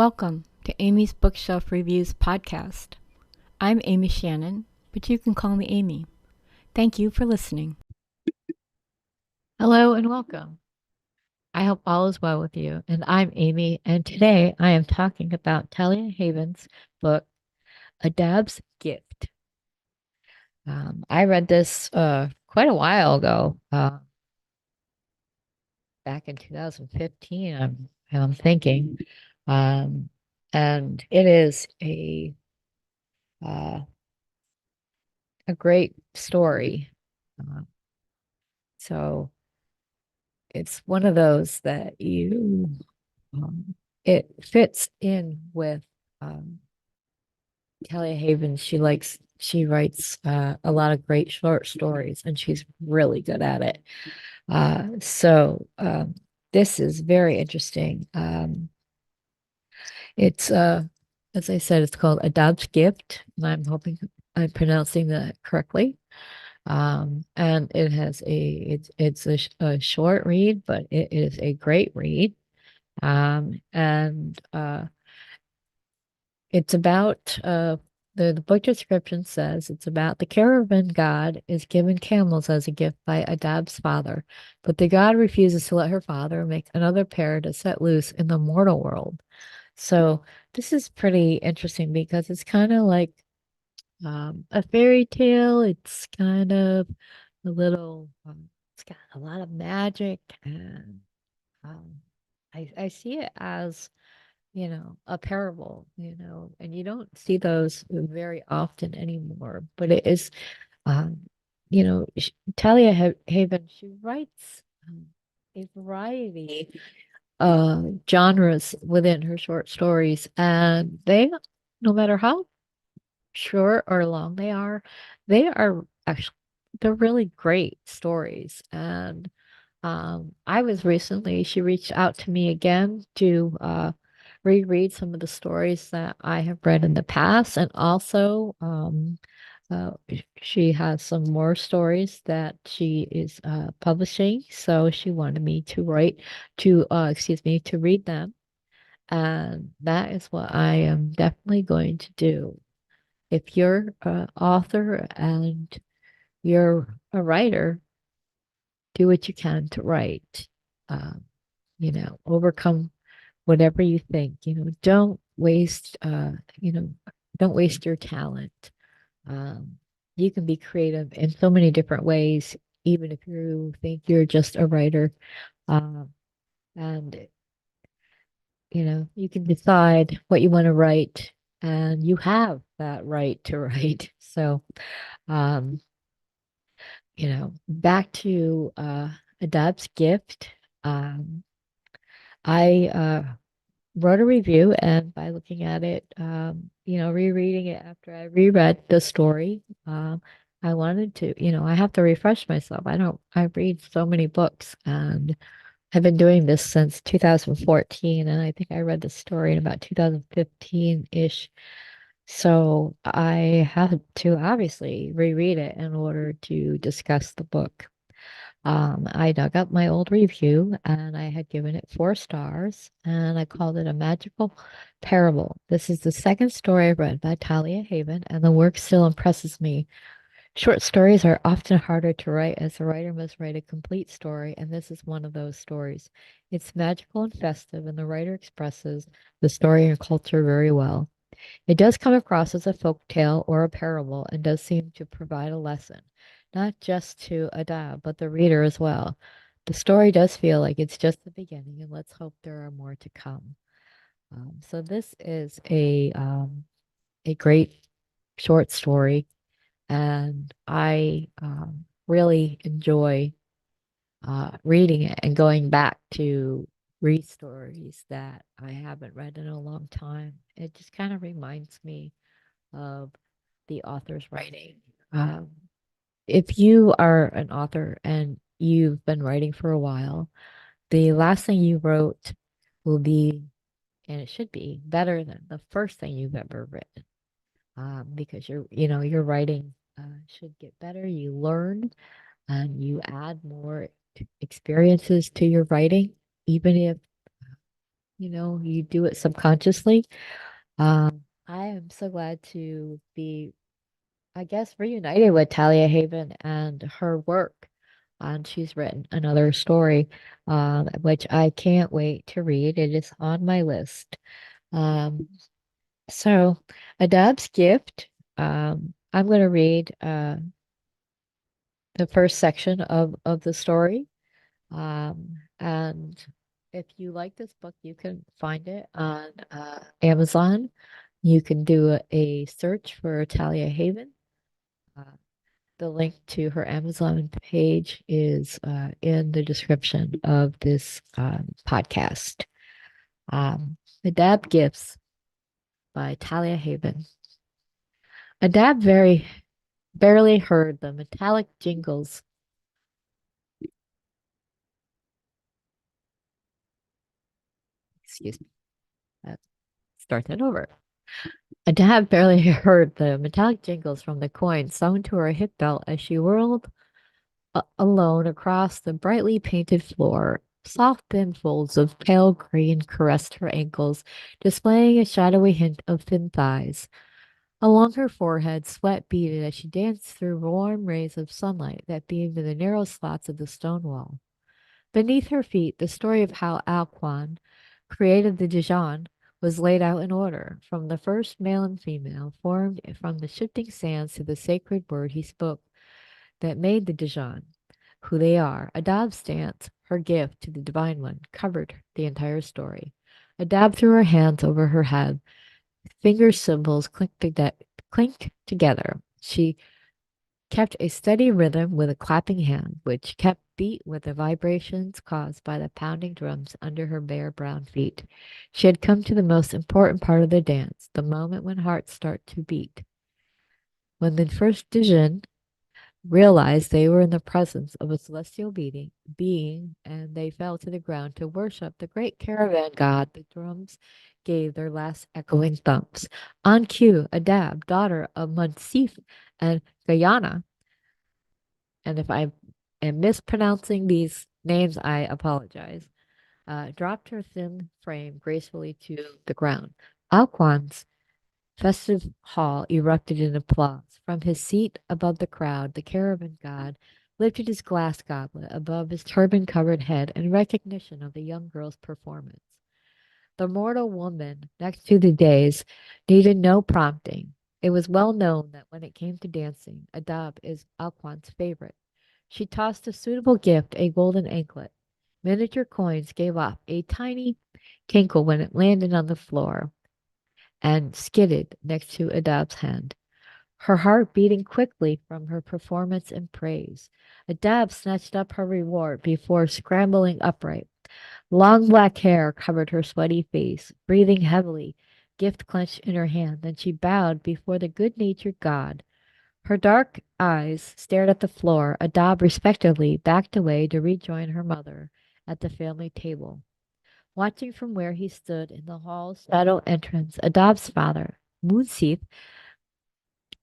Welcome to Amy's Bookshelf Reviews podcast. I'm Amy Shannon, but you can call me Amy. Thank you for listening. Hello and welcome. I hope all is well with you. And I'm Amy, and today I am talking about Talia Haven's book, A Dab's Gift. I read this quite a while ago, back in 2015, I'm thinking. Um, and it is uh, a great story. Uh, so it's one of those that it fits in with um, Talia Haven. She writes a lot of great short stories, and she's really good at it. So this is very interesting. It's as I said, it's called A Dobbs Gift, and I'm hoping I'm pronouncing that correctly. And it has a short read, but it is a great read. And It's about the book description says it's about the caravan god is given camels as a gift by Adab's father, but the god refuses to let her father make another pair to set loose in the mortal world. So this is pretty interesting because it's kind of like a fairy tale. It's kind of a little it's got a lot of magic and um, I see it as a parable, and you don't see those very often anymore. But it is, um, Talia Haven, she writes a variety genres within her short stories, and no matter how short or long they are actually they're really great stories. And she reached out to me again to reread some of the stories that I have read in the past. And also, she has some more stories that she is publishing. So she wanted me to to read them. And that is what I am definitely going to do. If you're an author and you're a writer, do what you can to write. Um, overcome whatever you think. You know, don't waste your talent. Um, you can be creative in so many different ways, even if you think you're just a writer. Um, and you can decide what you want to write, and you have that right to write. So, um, back to Adab's gift. Um, I wrote a review, and by looking at it, rereading it after I reread the story, I wanted to, I have to refresh myself. I read so many books, and I've been doing this since 2014, and I think I read the story in about 2015-ish. So I have to obviously reread it in order to discuss the book. I dug up my old review and I had given it 4 stars and I called it a magical parable. This is the second story I read by Talia Haven, and the work still impresses me. Short stories are often harder to write as the writer must write a complete story, and this is one of those stories. It's magical and festive, and the writer expresses the story and culture very well. It does come across as a folk tale or a parable and does seem to provide a lesson, not just to Ada, but the reader as well. The story does feel like it's just the beginning, and let's hope there are more to come. So this is a great short story, and I really enjoy reading it and going back to read stories that I haven't read in a long time. It just kind of reminds me of the author's writing. Um, if you are an author and you've been writing for a while, the last thing you wrote will be, and it should be, better than the first thing you've ever written. Because your writing should get better. You learn and you add more experiences to your writing, even if you do it subconsciously. I am so glad to be, I guess, reunited with Talia Haven and her work. And she's written another story, which I can't wait to read. It is on my list. Um, so, Adab's Gift. I'm going to read the first section of the story. And if you like this book, you can find it on Amazon. You can do a search for Talia Haven. Uh, the link to her Amazon page is in the description of this podcast. The Dab Gifts by Talia Haven. Adab barely heard the metallic jingles. Excuse me. Let's start that over. Adab barely heard the metallic jingles from the coins sewn to her hip belt as she whirled alone across the brightly painted floor. Soft thin folds of pale green caressed her ankles, displaying a shadowy hint of thin thighs. Along her forehead, sweat beaded as she danced through warm rays of sunlight that beamed in the narrow slots of the stone wall. Beneath her feet, the story of how Alquan created the Dijon was laid out in order, from the first male and female, formed from the shifting sands to the sacred word he spoke that made the Dijon who they are. Adab's dance, her gift to the Divine One, covered the entire story. Adab threw her hands over her head. Finger cymbals clinked together. She kept a steady rhythm with a clapping hand, which kept beat with the vibrations caused by the pounding drums under her bare brown feet. She had come to the most important part of the dance, the moment when hearts start to beat. When the first Dijon realized they were in the presence of a celestial being, and they fell to the ground to worship the great caravan god. The drums gave their last echoing thumps. On cue, Adab, daughter of Munsif and Guyana, and if I am mispronouncing these names, I apologize, dropped her thin frame gracefully to the ground. Alquan's festive hall erupted in applause. From his seat above the crowd, the caravan god lifted his glass goblet above his turban-covered head in recognition of the young girl's performance. The mortal woman next to the dais needed no prompting. It was well known that when it came to dancing, Adab is Alquan's favorite. She tossed a suitable gift, a golden anklet. Miniature coins gave off a tiny tinkle when it landed on the floor and skidded next to Adab's hand, her heart beating quickly from her performance and praise. Adab snatched up her reward before scrambling upright. Long black hair covered her sweaty face. Breathing heavily, gift clenched in her hand, then she bowed before the good-natured god. Her dark eyes stared at the floor. Adab respectively backed away to rejoin her mother at the family table. Watching from where he stood in the hall's shadow entrance, Adab's father, Munsif,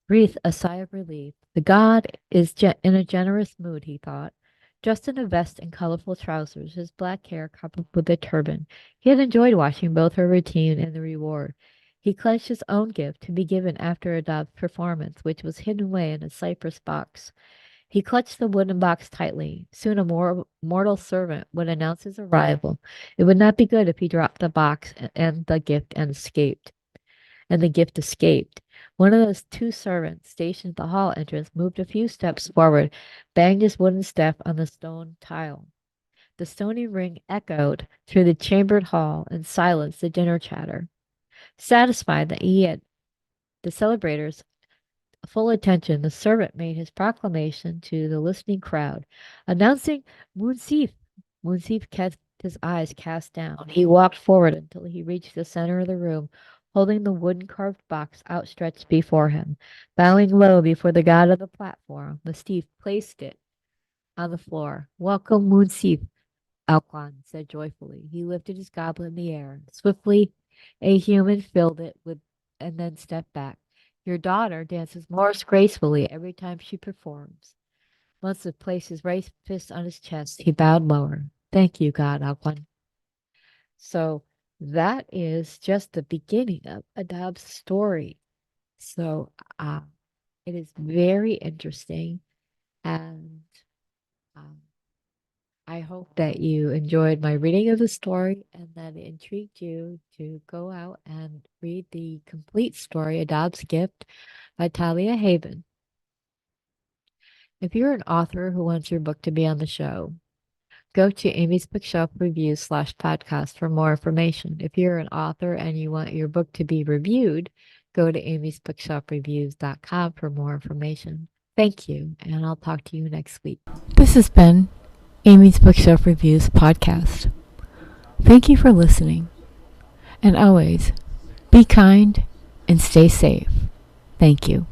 breathed a sigh of relief. The god is in a generous mood, he thought. Dressed in a vest and colorful trousers, his black hair covered with a turban, he had enjoyed watching both her routine and the reward. He clenched his own gift to be given after Adab's performance, which was hidden away in a cypress box. He clutched the wooden box tightly. Soon a mortal servant would announce his arrival. It would not be good if he dropped the box and the gift and escaped. And the gift escaped. One of those two servants stationed at the hall entrance moved a few steps forward, banged his wooden step on the stone tile. The stony ring echoed through the chambered hall and silenced the dinner chatter. Satisfied that he had the celebrators full attention, the servant made his proclamation to the listening crowd, announcing Munsif. Munsif kept his eyes cast down. He walked forward until he reached the center of the room, holding the wooden carved box outstretched before him. Bowing low before the god of the platform, Mustif placed it on the floor. Welcome, Munsif, Alquan said joyfully. He lifted his goblet in the air. Swiftly, a human filled it with and then stepped back. Your daughter dances more gracefully every time she performs. Munsif placed his right fist on his chest. He bowed lower. Thank you, God, Alquan. So that is just the beginning of Adab's story. So uh, it is very interesting, and um, I hope that you enjoyed my reading of the story and that it intrigued you to go out and read the complete story, Adab's Gift by Talia Haven. If you're an author who wants your book to be on the show, go to Amy's Bookshelf Reviews /podcast for more information. If you're an author and you want your book to be reviewed, go to amysbookshelfreviews.com for more information. Thank you, and I'll talk to you next week. This has been Amy's Bookshelf Reviews podcast. Thank you for listening. And always, be kind and stay safe. Thank you.